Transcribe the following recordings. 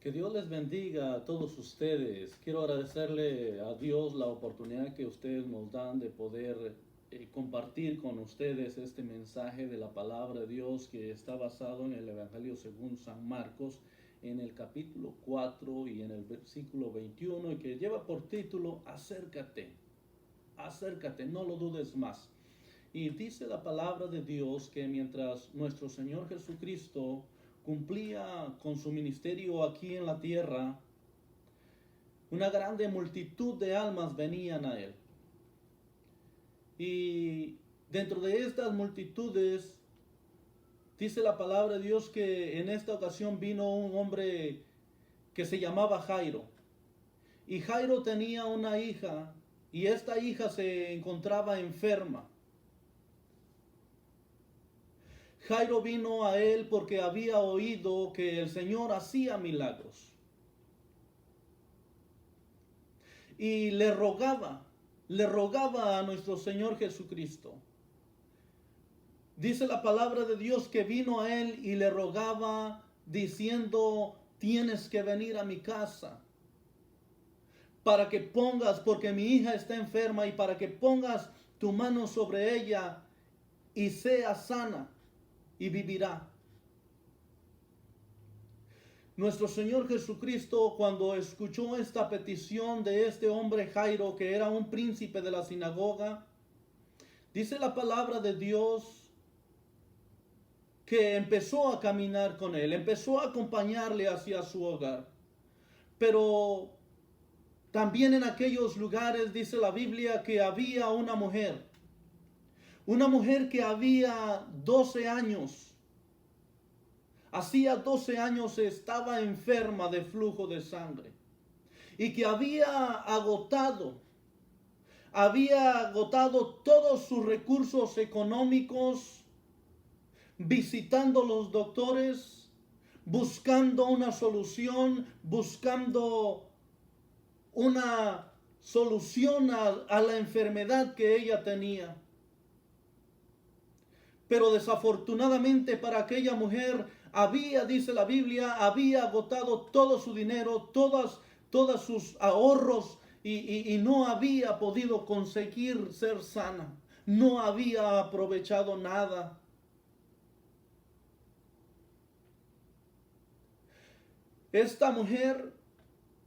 Que Dios les bendiga a todos ustedes. Quiero agradecerle a Dios la oportunidad que ustedes nos dan de poder compartir con ustedes este mensaje de la palabra de Dios que está basado en el Evangelio según San Marcos, en el capítulo 4 y en el versículo 21, y que lleva por título Acércate, acércate, no lo dudes más. Y dice la palabra de Dios que mientras nuestro Señor Jesucristo cumplía con su ministerio aquí en la tierra, una grande multitud de almas venían a él. Y dentro de estas multitudes, dice la palabra de Dios que en esta ocasión vino un hombre que se llamaba Jairo. Y Jairo tenía una hija, y esta hija se encontraba enferma. Jairo vino a él porque había oído que el Señor hacía milagros. Y le rogaba a nuestro Señor Jesucristo. Dice la palabra de Dios que vino a él y le rogaba diciendo, tienes que venir a mi casa para que pongas, porque mi hija está enferma, y para que pongas tu mano sobre ella y sea sana y vivirá. Nuestro Señor Jesucristo, cuando escuchó esta petición de este hombre Jairo, que era un príncipe de la sinagoga, dice la palabra de Dios que empezó a caminar con él, empezó a acompañarle hacia su hogar. Pero también en aquellos lugares dice la Biblia que había una mujer que había 12 años. Hacía 12 años estaba enferma de flujo de sangre y que había agotado todos sus recursos económicos, visitando los doctores, buscando una solución, buscando una solución a la enfermedad que ella tenía. Pero desafortunadamente para aquella mujer dice la Biblia, había agotado todo su dinero, todos sus ahorros y no había podido conseguir ser sana. No había aprovechado nada. Esta mujer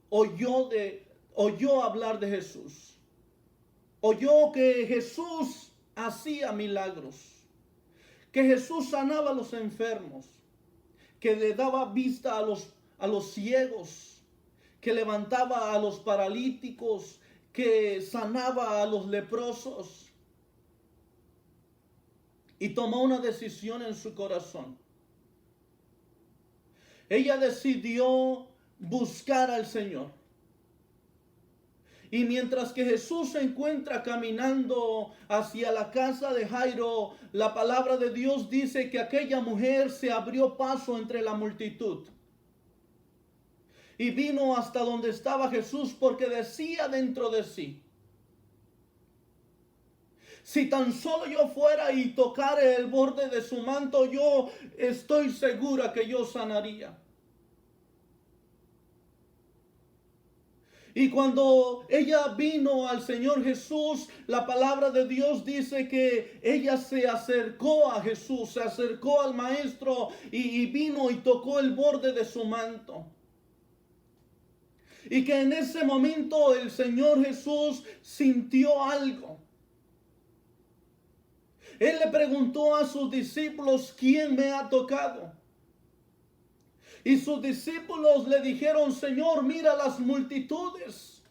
oyó hablar de Jesús. Oyó que Jesús hacía milagros. Que Jesús sanaba a los enfermos, que le daba vista a los ciegos, que levantaba a los paralíticos, que sanaba a los leprosos. Y tomó una decisión en su corazón. Ella decidió buscar al Señor. Y mientras que Jesús se encuentra caminando hacia la casa de Jairo, la palabra de Dios dice que aquella mujer se abrió paso entre la multitud. Y vino hasta donde estaba Jesús porque decía dentro de sí, si tan solo yo fuera y tocara el borde de su manto, yo estoy segura que yo sanaría. Y cuando ella vino al Señor Jesús, la palabra de Dios dice que ella se acercó a Jesús, se acercó al Maestro y vino y tocó el borde de su manto. Y que en ese momento el Señor Jesús sintió algo. Él le preguntó a sus discípulos, ¿quién me ha tocado? Y sus discípulos le dijeron, Señor, mira las multitudes.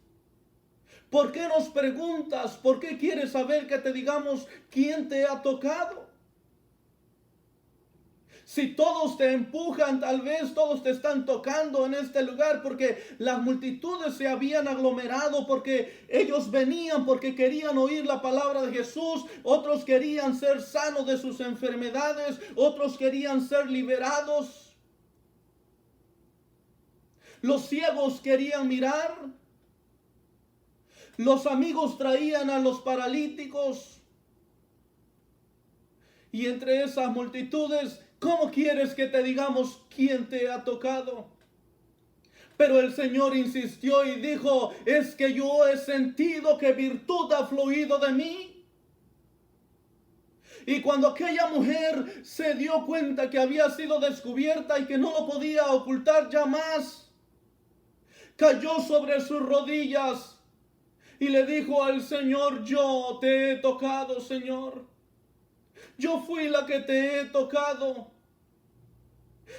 ¿Por qué nos preguntas? ¿Por qué quieres saber que te digamos quién te ha tocado? Si todos te empujan, tal vez todos te están tocando en este lugar porque las multitudes se habían aglomerado, porque ellos venían porque querían oír la palabra de Jesús, otros querían ser sanos de sus enfermedades, otros querían ser liberados. Los ciegos querían mirar. Los amigos traían a los paralíticos. Y entre esas multitudes, ¿cómo quieres que te digamos quién te ha tocado? Pero el Señor insistió y dijo, es que yo he sentido que virtud ha fluido de mí. Y cuando aquella mujer se dio cuenta que había sido descubierta y que no lo podía ocultar ya más, cayó sobre sus rodillas y le dijo al Señor, yo te he tocado, Señor. Yo fui la que te he tocado.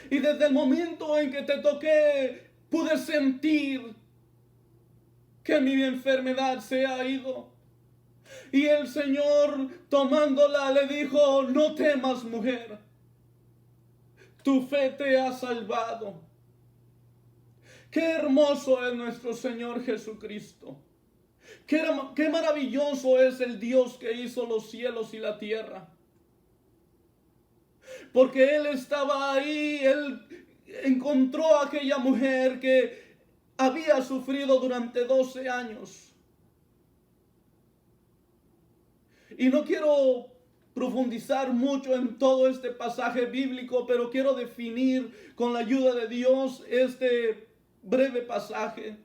Y desde el momento en que te toqué, pude sentir que mi enfermedad se ha ido. Y el Señor, tomándola, le dijo, no temas, mujer. Tu fe te ha salvado. Qué hermoso es nuestro Señor Jesucristo. Qué maravilloso es el Dios que hizo los cielos y la tierra. Porque Él estaba ahí, Él encontró a aquella mujer que había sufrido durante 12 años. Y no quiero profundizar mucho en todo este pasaje bíblico, pero quiero definir con la ayuda de Dios este breve pasaje.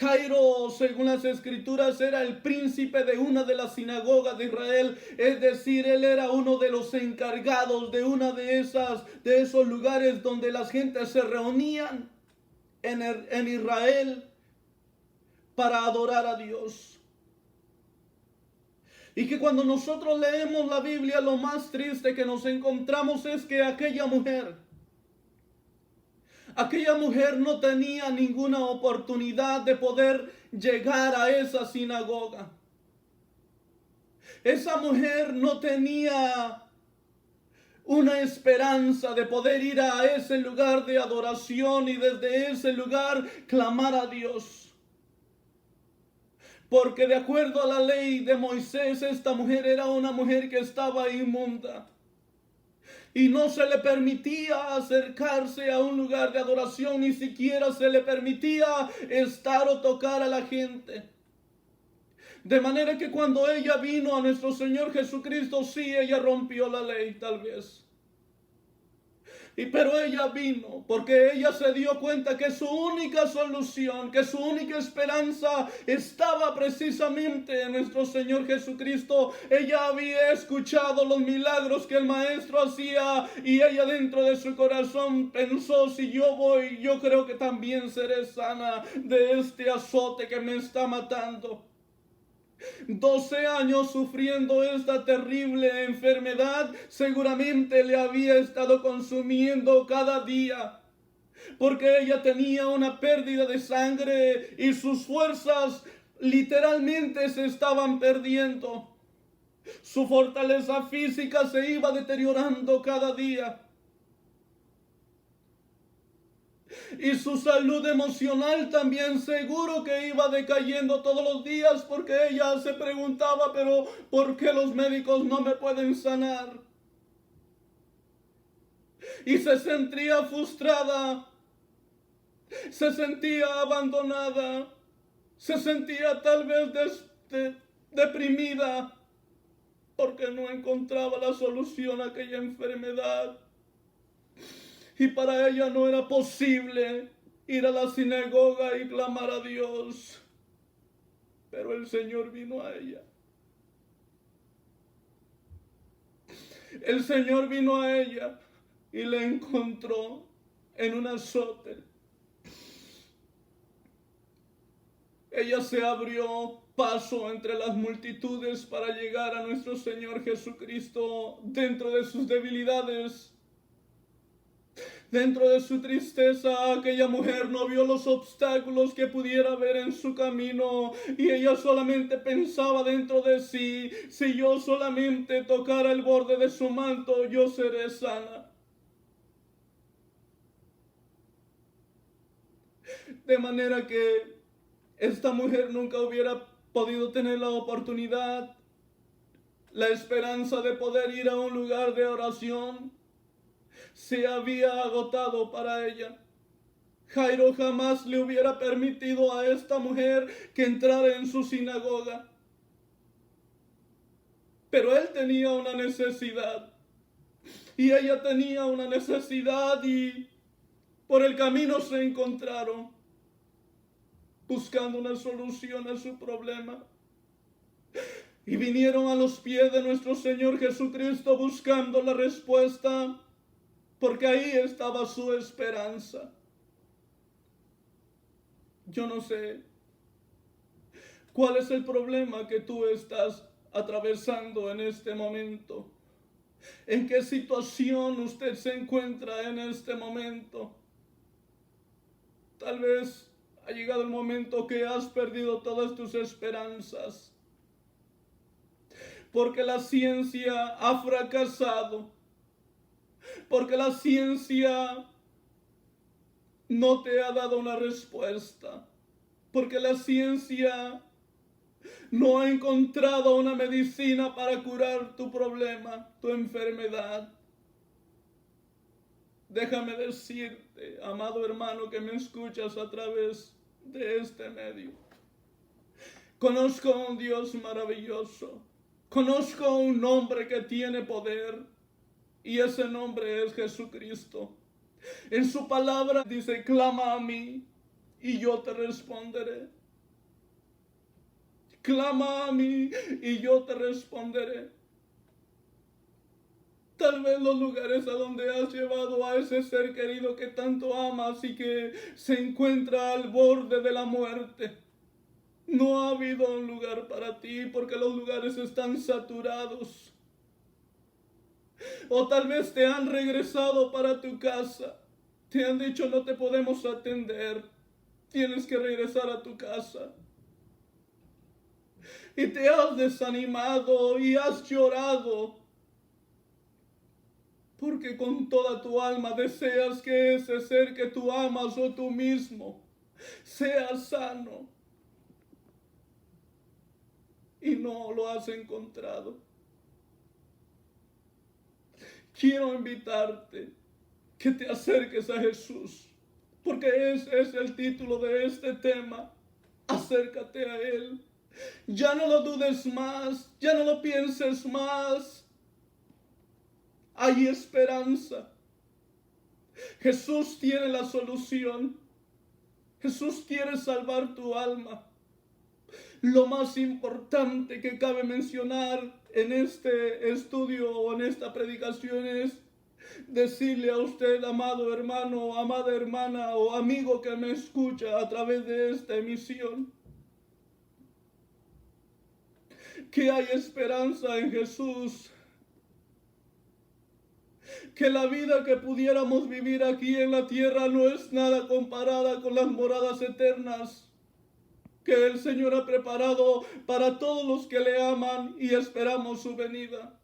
Jairo, según las escrituras, era el príncipe de una de las sinagogas de Israel, es decir, él era uno de los encargados de una de esos lugares donde las gentes se reunían en Israel para adorar a Dios. Y que cuando nosotros leemos la Biblia, lo más triste que nos encontramos es que aquella mujer no tenía ninguna oportunidad de poder llegar a esa sinagoga. Esa mujer no tenía una esperanza de poder ir a ese lugar de adoración y desde ese lugar clamar a Dios. Porque de acuerdo a la ley de Moisés, esta mujer era una mujer que estaba inmunda. Y no se le permitía acercarse a un lugar de adoración, ni siquiera se le permitía estar o tocar a la gente. De manera que cuando ella vino a nuestro Señor Jesucristo, sí, ella rompió la ley tal vez. Pero ella vino porque ella se dio cuenta que su única solución, que su única esperanza estaba precisamente en nuestro Señor Jesucristo. Ella había escuchado los milagros que el Maestro hacía y ella dentro de su corazón pensó, si yo voy, yo creo que también seré sana de este azote que me está matando. 12 años sufriendo esta terrible enfermedad seguramente le había estado consumiendo cada día, porque ella tenía una pérdida de sangre y sus fuerzas literalmente se estaban perdiendo. Su fortaleza física se iba deteriorando cada día. Y su salud emocional también seguro que iba decayendo todos los días, porque ella se preguntaba, pero ¿por qué los médicos no me pueden sanar? Y se sentía frustrada, se sentía abandonada, se sentía tal vez deprimida, porque no encontraba la solución a aquella enfermedad. Y para ella no era posible ir a la sinagoga y clamar a Dios. Pero el Señor vino a ella. El Señor vino a ella y la encontró en un azote. Ella se abrió paso entre las multitudes para llegar a nuestro Señor Jesucristo dentro de sus debilidades. Dentro de su tristeza, aquella mujer no vio los obstáculos que pudiera haber en su camino y ella solamente pensaba dentro de sí, si yo solamente tocara el borde de su manto, yo seré sana. De manera que esta mujer nunca hubiera podido tener la oportunidad, la esperanza de poder ir a un lugar de oración. Se había agotado para ella. Jairo jamás le hubiera permitido a esta mujer que entrara en su sinagoga. Pero él tenía una necesidad. Y ella tenía una necesidad y Por el camino se encontraron buscando una solución a su problema. Y vinieron a los pies de nuestro Señor Jesucristo buscando la respuesta, porque ahí estaba su esperanza. Yo no sé cuál es el problema que tú estás atravesando en este momento. ¿En qué situación usted se encuentra en este momento? Tal vez ha llegado el momento que has perdido todas tus esperanzas, porque la ciencia ha fracasado, porque la ciencia no te ha dado una respuesta, porque la ciencia no ha encontrado una medicina para curar tu problema, tu enfermedad. Déjame decirte, amado hermano que me escuchas a través de este medio, conozco a un Dios maravilloso, conozco a un hombre que tiene poder, y ese nombre es Jesucristo. En su palabra dice: clama a mí y yo te responderé. Clama a mí y yo te responderé. Tal vez los lugares a donde has llevado a ese ser querido que tanto amas y que se encuentra al borde de la muerte, no ha habido un lugar para ti porque los lugares están saturados. O tal vez te han regresado para tu casa. Te han dicho: no te podemos atender. Tienes que regresar a tu casa. Y te has desanimado y has llorado, porque con toda tu alma deseas que ese ser que tú amas o tú mismo sea sano. Y no lo has encontrado. Quiero invitarte que te acerques a Jesús, porque ese es el título de este tema. Acércate a Él. Ya no lo dudes más, ya no lo pienses más. Hay esperanza. Jesús tiene la solución. Jesús quiere salvar tu alma. Lo más importante que cabe mencionar en este estudio o en esta predicación es decirle a usted, amado hermano, amada hermana o amigo que me escucha a través de esta emisión, que hay esperanza en Jesús, que la vida que pudiéramos vivir aquí en la tierra no es nada comparada con las moradas eternas que el Señor ha preparado para todos los que le aman y esperamos su venida.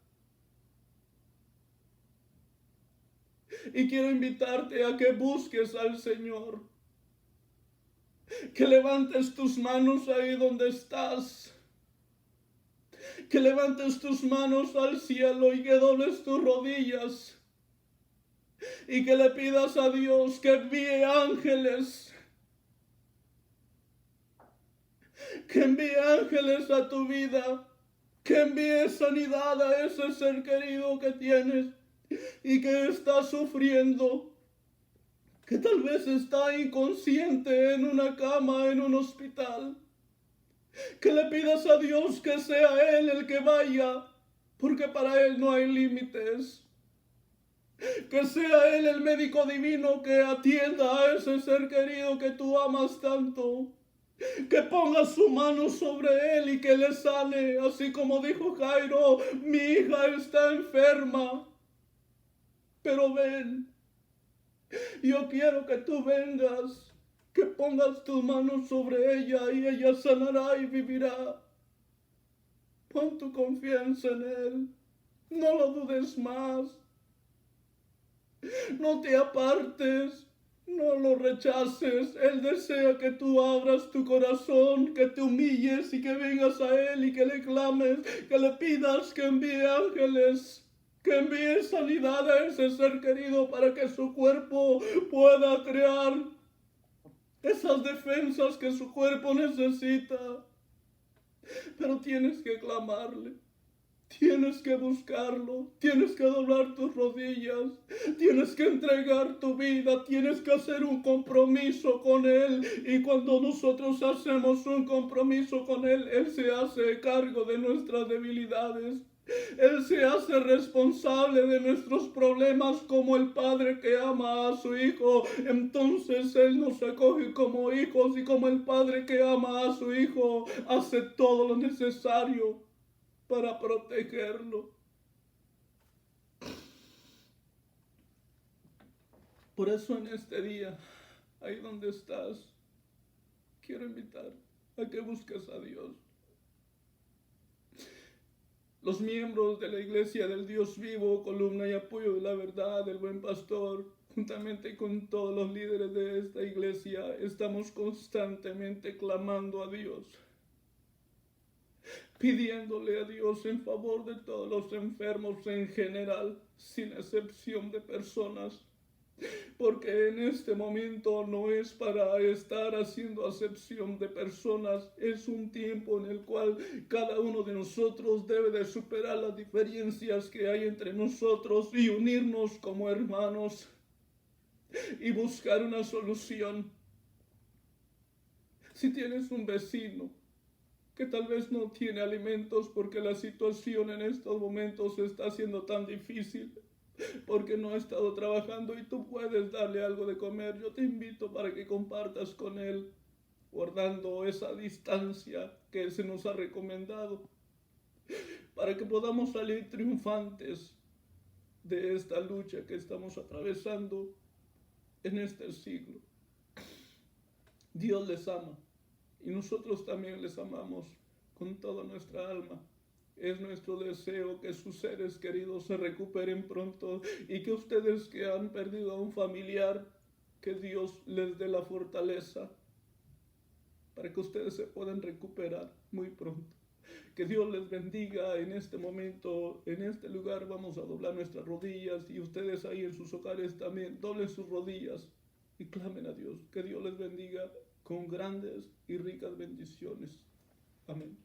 Y quiero invitarte a que busques al Señor, que levantes tus manos ahí donde estás, que levantes tus manos al cielo y que dobles tus rodillas y que le pidas a Dios que envíe ángeles, que envíe ángeles a tu vida, que envíe sanidad a ese ser querido que tienes y que está sufriendo, que tal vez está inconsciente en una cama, en un hospital. Que le pidas a Dios que sea Él el que vaya, porque para Él no hay límites. Que sea Él el médico divino que atienda a ese ser querido que tú amas tanto. Que ponga su mano sobre él y que le sane, así como dijo Jairo: mi hija está enferma, pero ven, yo quiero que tú vengas, que pongas tus manos sobre ella y ella sanará y vivirá. Pon tu confianza en Él, no lo dudes más, no te apartes. No lo rechaces. Él desea que tú abras tu corazón, que te humilles y que vengas a Él y que le clames, que le pidas que envíe ángeles, que envíe sanidad a ese ser querido para que su cuerpo pueda crear esas defensas que su cuerpo necesita. Pero tienes que clamarle. Tienes que buscarlo, tienes que doblar tus rodillas, tienes que entregar tu vida, tienes que hacer un compromiso con Él. Y cuando nosotros hacemos un compromiso con Él, Él se hace cargo de nuestras debilidades. Él se hace responsable de nuestros problemas como el padre que ama a su hijo. Entonces Él nos acoge como hijos y como el padre que ama a su hijo hace todo lo necesario para protegerlo. Por eso en este día, ahí donde estás, quiero invitar a que busques a Dios. Los miembros de la Iglesia del Dios Vivo, columna y apoyo de la verdad del Buen Pastor, juntamente con todos los líderes de esta iglesia, estamos constantemente clamando a Dios, pidiéndole a Dios en favor de todos los enfermos en general, sin excepción de personas. Porque en este momento no es para estar haciendo acepción de personas, es un tiempo en el cual cada uno de nosotros debe de superar las diferencias que hay entre nosotros y unirnos como hermanos y buscar una solución. Si tienes un vecino que tal vez no tiene alimentos porque la situación en estos momentos está siendo tan difícil, porque no ha estado trabajando y tú puedes darle algo de comer, yo te invito para que compartas con él, guardando esa distancia que se nos ha recomendado, para que podamos salir triunfantes de esta lucha que estamos atravesando en este siglo. Dios les ama y nosotros también les amamos con toda nuestra alma. Es nuestro deseo que sus seres queridos se recuperen pronto y que ustedes que han perdido a un familiar, que Dios les dé la fortaleza para que ustedes se puedan recuperar muy pronto. Que Dios les bendiga en este momento, en este lugar vamos a doblar nuestras rodillas y ustedes ahí en sus hogares también doblen sus rodillas y clamen a Dios. Que Dios les bendiga con grandes y ricas bendiciones. Amén.